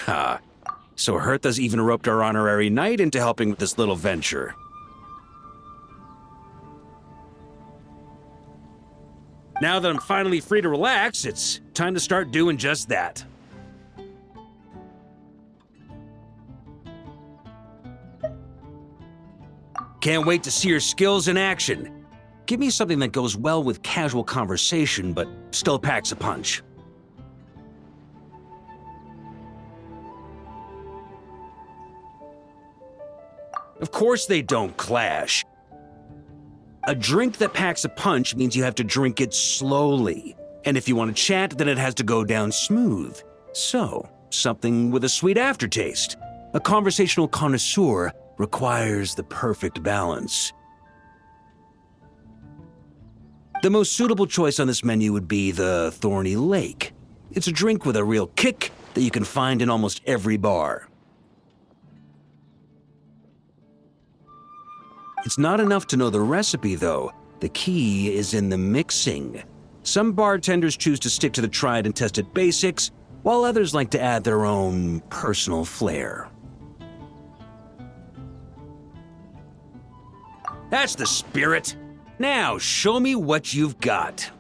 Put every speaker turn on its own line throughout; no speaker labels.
Ha. So Hertha's even roped our honorary knight into helping with this little venture. Now that I'm finally free to relax, it's time to start doing just that. Can't wait to see your skills in action. Give me something that goes well with casual conversation, but still packs a punch. Of course they don't clash. A drink that packs a punch means you have to drink it slowly. And if you want to chat, then it has to go down smooth. So, something with a sweet aftertaste. A conversational connoisseur requires the perfect balance. The most suitable choice on this menu would be the Thorny Lake. It's a drink with a real kick that you can find in almost every bar. It's not enough to know the recipe, though. The key is in the mixing. Some bartenders choose to stick to the tried and tested basics, while others like to add their own personal flair. That's the spirit. Now, show me what you've got.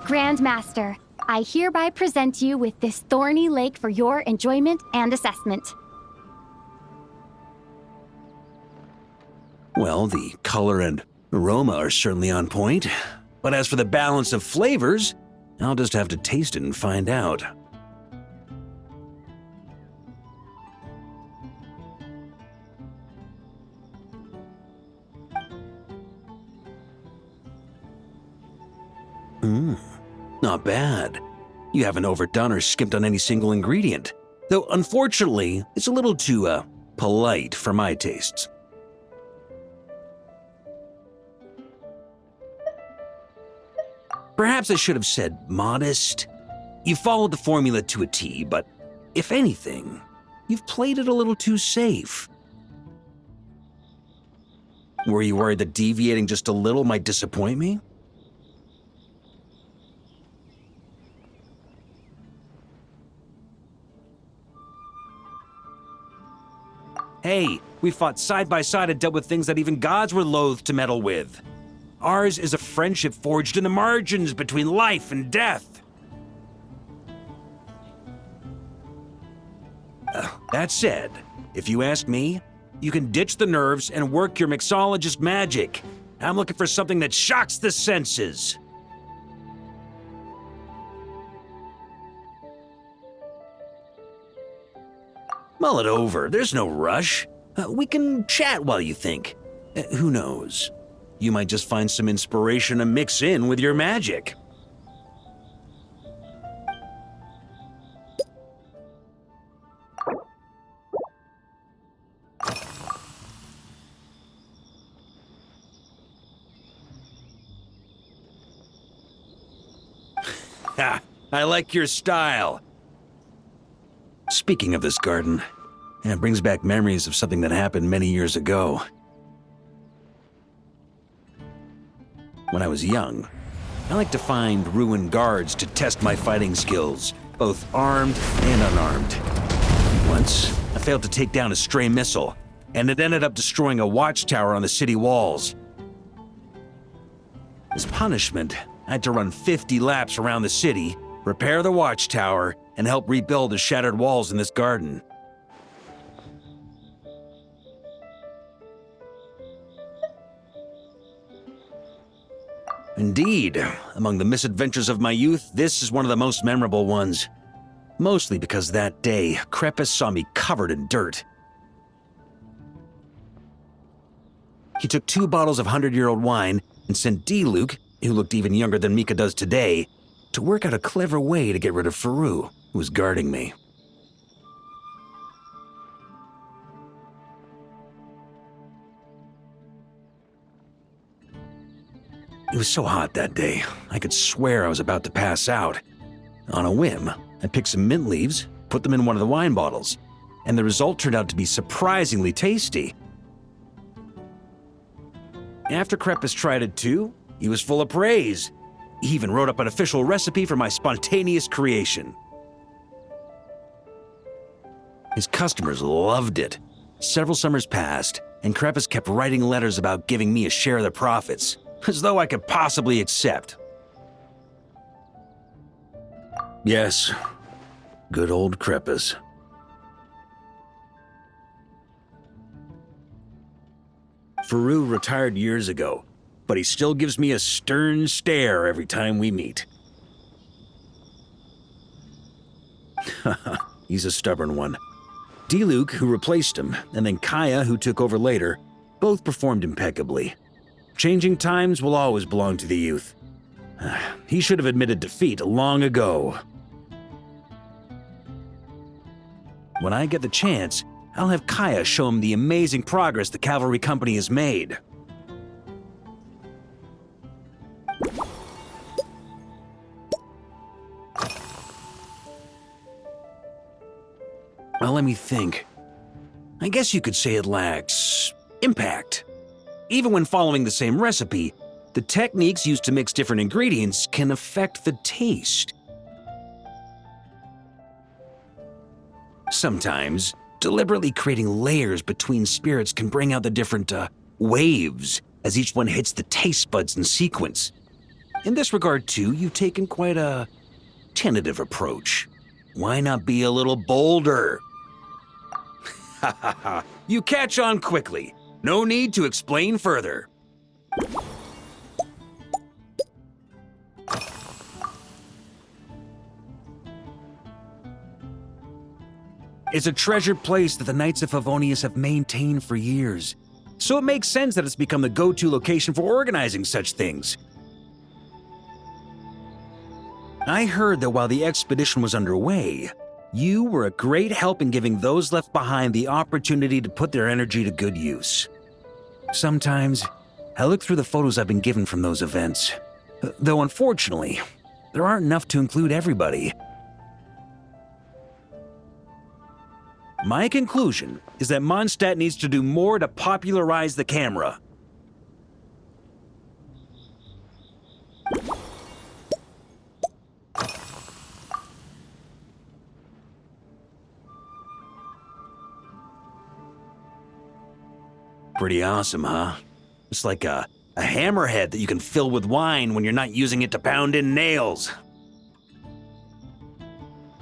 Grandmaster, I hereby present you with this Thorny Lake for your enjoyment and assessment.
Well, the color and aroma are certainly on point. But as for the balance of flavors, I'll just have to taste it and find out. Not bad. You haven't overdone or skimped on any single ingredient. Though, unfortunately, it's a little too, polite for my tastes. Perhaps I should have said modest. You followed the formula to a T, but if anything, you've played it a little too safe. Were you worried that deviating just a little might disappoint me? Hey, we fought side by side and dealt with things that even gods were loath to meddle with. Ours is a friendship forged in the margins between life and death. That said, if you ask me, you can ditch the nerves and work your mixologist magic. I'm looking for something that shocks the senses. Mull it over, there's no rush. We can chat while you think. Who knows? You might just find some inspiration to mix in with your magic. Ha! I like your style. Speaking of this garden, it brings back memories of something that happened many years ago. When I was young, I liked to find ruined guards to test my fighting skills, both armed and unarmed. Once, I failed to take down a stray missile, and it ended up destroying a watchtower on the city walls. As punishment, I had to run 50 laps around the city, repair the watchtower, and help rebuild the shattered walls in this garden. Indeed, among the misadventures of my youth, this is one of the most memorable ones. Mostly because that day, Krepis saw me covered in dirt. He took 2 bottles of 100-year-old wine and sent D-Luke, who looked even younger than Mika does today, to work out a clever way to get rid of Faru, who was guarding me. It was so hot that day, I could swear I was about to pass out. On a whim, I picked some mint leaves, put them in one of the wine bottles, and the result turned out to be surprisingly tasty. After Krepis tried it too, he was full of praise. He even wrote up an official recipe for my spontaneous creation. His customers loved it. Several summers passed, and Krepis kept writing letters about giving me a share of the profits, as though I could possibly accept. Yes, good old Krepis. Faru retired years ago, but he still gives me a stern stare every time we meet. He's a stubborn one. D-Luke, who replaced him, and then Kaya, who took over later, both performed impeccably. Changing times will always belong to the youth. He should have admitted defeat long ago. When I get the chance, I'll have Kaya show him the amazing progress the cavalry company has made. Well, let me think. I guess you could say it lacks impact. Even when following the same recipe, the techniques used to mix different ingredients can affect the taste. Sometimes, deliberately creating layers between spirits can bring out the different waves as each one hits the taste buds in sequence. In this regard, too, you've taken quite a tentative approach. Why not be a little bolder? Ha ha ha, you catch on quickly. No need to explain further. It's a treasured place that the Knights of Favonius have maintained for years, so it makes sense that it's become the go-to location for organizing such things. I heard that while the expedition was underway, you were a great help in giving those left behind the opportunity to put their energy to good use. Sometimes, I look through the photos I've been given from those events, though unfortunately, there aren't enough to include everybody. My conclusion is that Mondstadt needs to do more to popularize the camera. Pretty awesome, huh? It's like a hammerhead that you can fill with wine when you're not using it to pound in nails.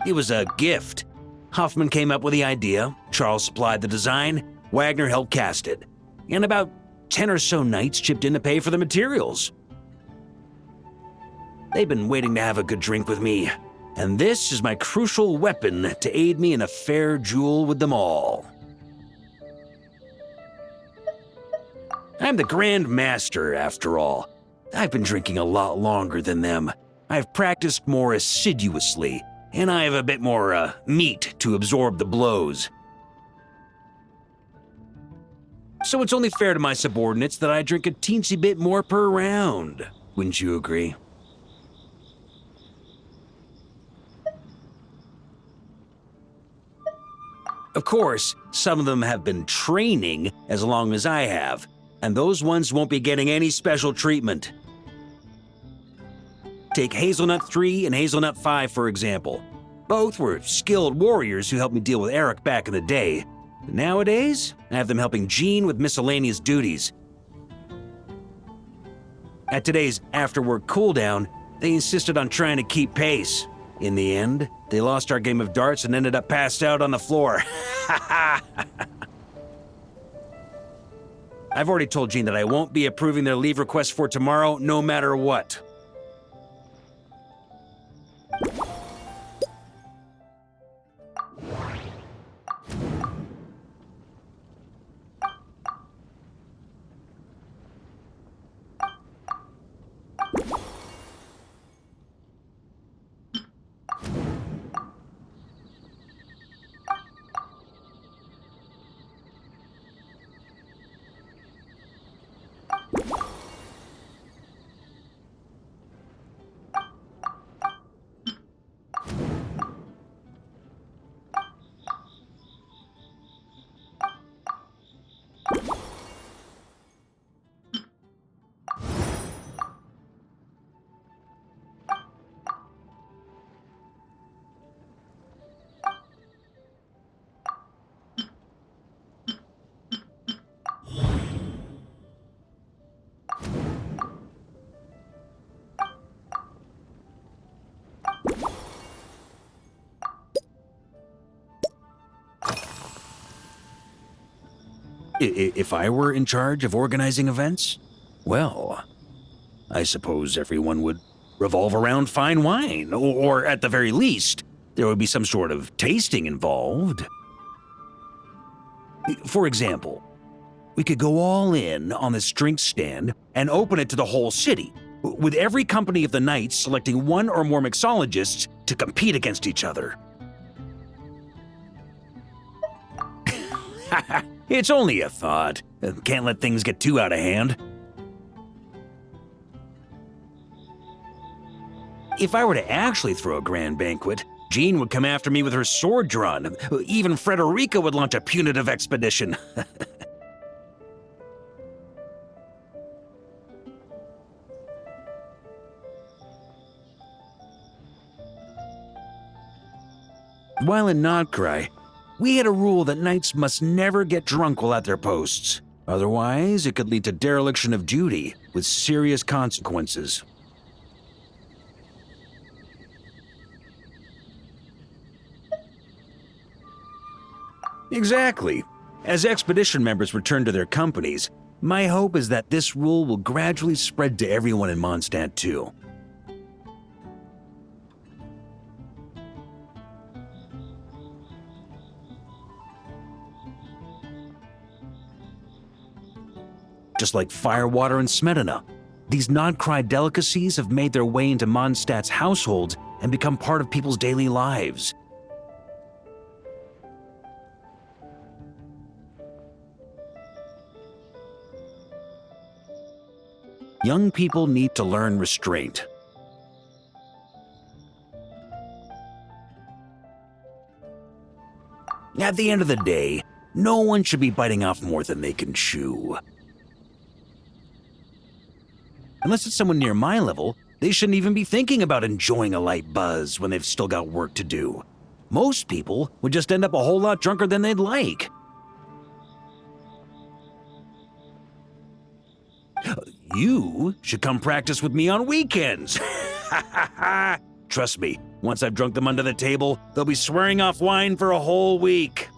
It was a gift. Hoffman came up with the idea, Charles supplied the design, Wagner helped cast it, and about 10 or so knights chipped in to pay for the materials. They've been waiting to have a good drink with me, and this is my crucial weapon to aid me in a fair duel with them all. I'm the Grand Master, after all. I've been drinking a lot longer than them. I've practiced more assiduously, and I have a bit more meat to absorb the blows. So it's only fair to my subordinates that I drink a teensy bit more per round. Wouldn't you agree? Of course, some of them have been training as long as I have, and those ones won't be getting any special treatment. Take Hazelnut 3 and Hazelnut 5, for example. Both were skilled warriors who helped me deal with Eric back in the day. Nowadays, I have them helping Jean with miscellaneous duties. At today's after-work cooldown, they insisted on trying to keep pace. In the end, they lost our game of darts and ended up passed out on the floor. I've already told Jean that I won't be approving their leave request for tomorrow, no matter what. If I were in charge of organizing events, well, I suppose everyone would revolve around fine wine, or at the very least, there would be some sort of tasting involved. For example, we could go all in on this drink stand and open it to the whole city, with every company of the knights selecting one or more mixologists to compete against each other. It's only a thought. Can't let things get too out of hand. If I were to actually throw a grand banquet, Jean would come after me with her sword drawn. Even Frederica would launch a punitive expedition. While in Nodcry, we had a rule that knights must never get drunk while at their posts. Otherwise, it could lead to dereliction of duty, with serious consequences. Exactly. As expedition members return to their companies, my hope is that this rule will gradually spread to everyone in Mondstadt too. Just like firewater and smetana, these Nodcry delicacies have made their way into Mondstadt's households and become part of people's daily lives. Young people need to learn restraint. At the end of the day, no one should be biting off more than they can chew. Unless it's someone near my level, they shouldn't even be thinking about enjoying a light buzz when they've still got work to do. Most people would just end up a whole lot drunker than they'd like. You should come practice with me on weekends. Trust me, once I've drunk them under the table, they'll be swearing off wine for a whole week.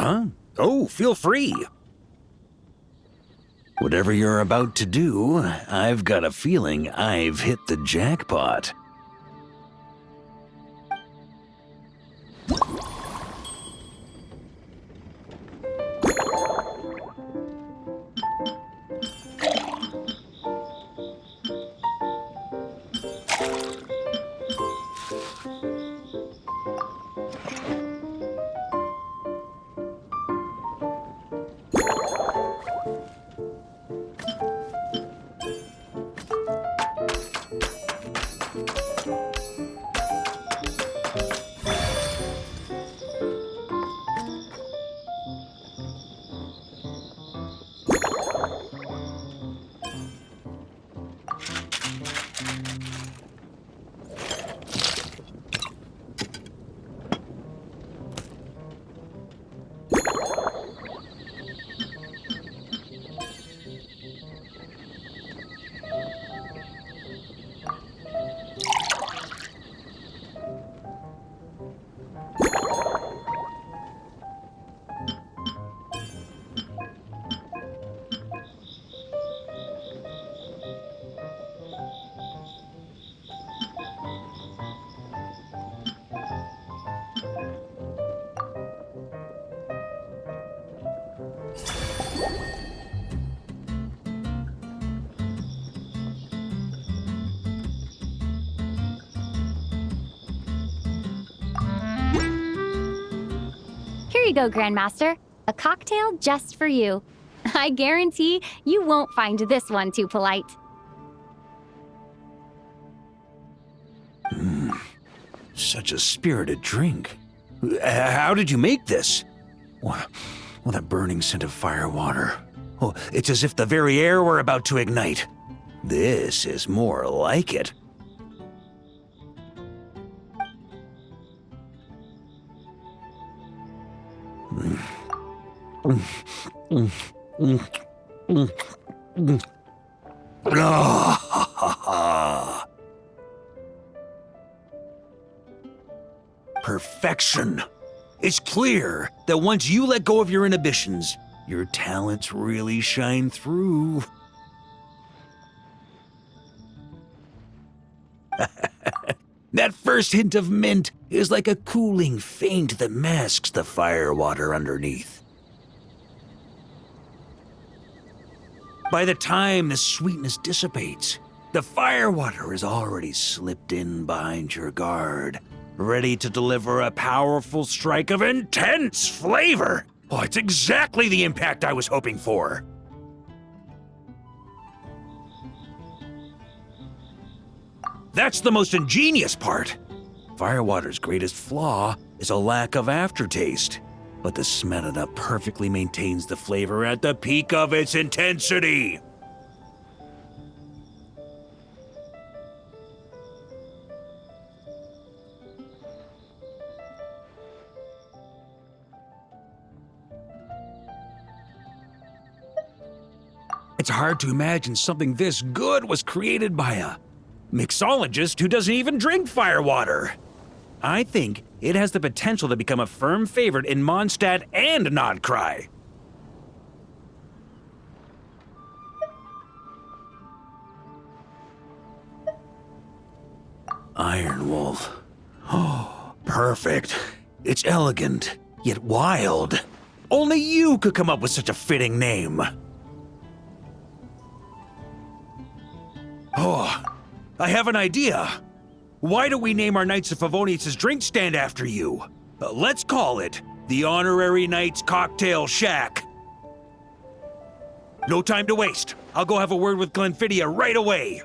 Huh? Oh, feel free. Whatever you're about to do, I've got a feeling I've hit the jackpot.
Here you go, Grandmaster. A cocktail just for you. I guarantee you won't find this one too polite.
Such a spirited drink. How did you make this? Well, that burning scent of fire water. Oh, it's as if the very air were about to ignite. This is more like it. Perfection. It's clear that once you let go of your inhibitions, your talents really shine through. That first hint of mint is like a cooling feint that masks the fire water underneath. By the time the sweetness dissipates, the fire water is already slipped in behind your guard, ready to deliver a powerful strike of intense flavor. Oh, it's exactly the impact I was hoping for. That's the most ingenious part. Firewater's greatest flaw is a lack of aftertaste, but the Smetana perfectly maintains the flavor at the peak of its intensity. It's hard to imagine something this good was created by a mixologist who doesn't even drink firewater. I think it has the potential to become a firm favorite in Mondstadt and Nodcry. Iron Wolf. Oh, perfect. It's elegant, yet wild. Only you could come up with such a fitting name. Oh, I have an idea. Why don't we name our Knights of Favonius' drink stand after you? Let's call it the Honorary Knights Cocktail Shack. No time to waste. I'll go have a word with Glenfiddia right away.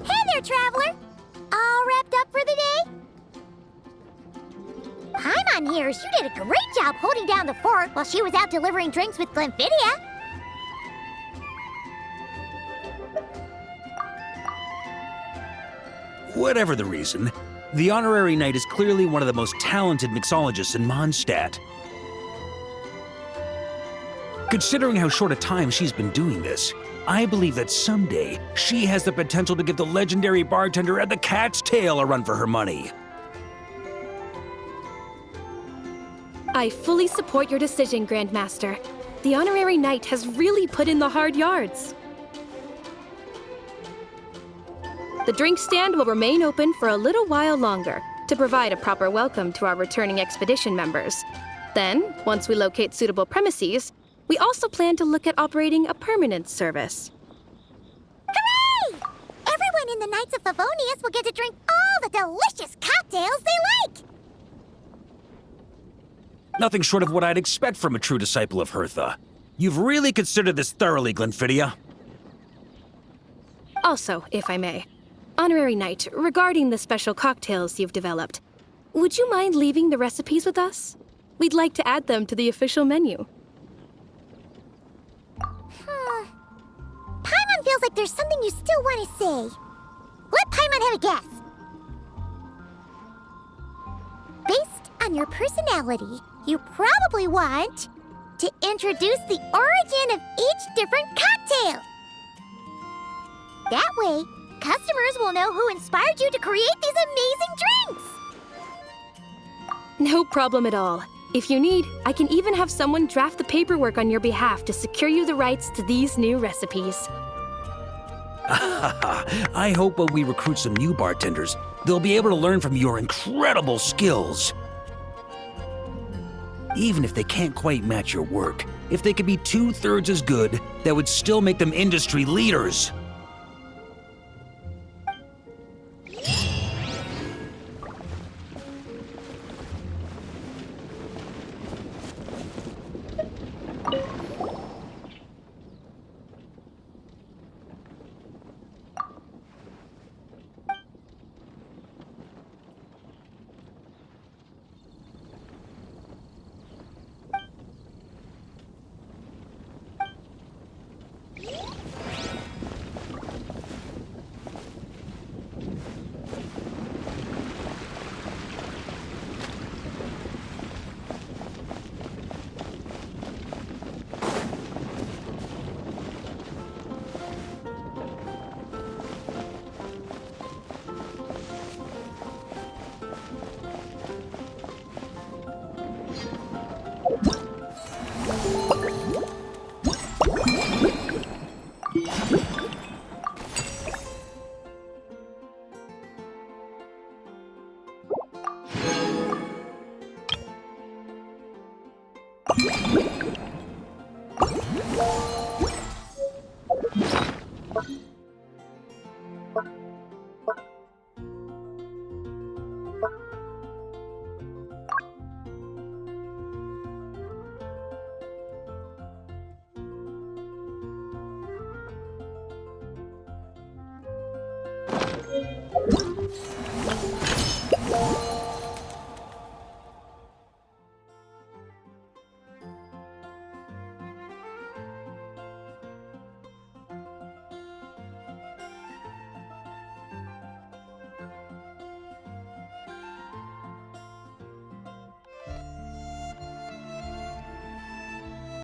Hey there, traveler! All wrapped up for the day? Paimon hears you did a great job holding down the fort while she was out delivering drinks with Glenfiddia.
Whatever the reason, the Honorary Knight is clearly one of the most talented mixologists in Mondstadt. Considering how short a time she's been doing this, I believe that someday she has the potential to give the legendary bartender at the Cat's Tail a run for her money.
I fully support your decision, Grandmaster. The honorary knight has really put in the hard yards. The drink stand will remain open for a little while longer to provide a proper welcome to our returning expedition members. Then, once we locate suitable premises, we also plan to look at operating a permanent service.
Hooray! Everyone in the Knights of Favonius will get to drink all the delicious cocktails they like!
Nothing short of what I'd expect from a true disciple of Hertha. You've really considered this thoroughly, Glenfiddia.
Also, if I may, Honorary Knight, regarding the special cocktails you've developed, would you mind leaving the recipes with us? We'd like to add them to the official menu.
Paimon feels like there's something you still want to say. Let Paimon have a guess. Based on your personality, you probably want to introduce the origin of each different cocktail. That way, customers will know who inspired you to create these amazing drinks.
No problem at all. If you need, I can even have someone draft the paperwork on your behalf to secure you the rights to these new recipes.
I hope when we recruit some new bartenders, they'll be able to learn from your incredible skills. Even if they can't quite match your work, if they could be 2/3 as good, that would still make them industry leaders.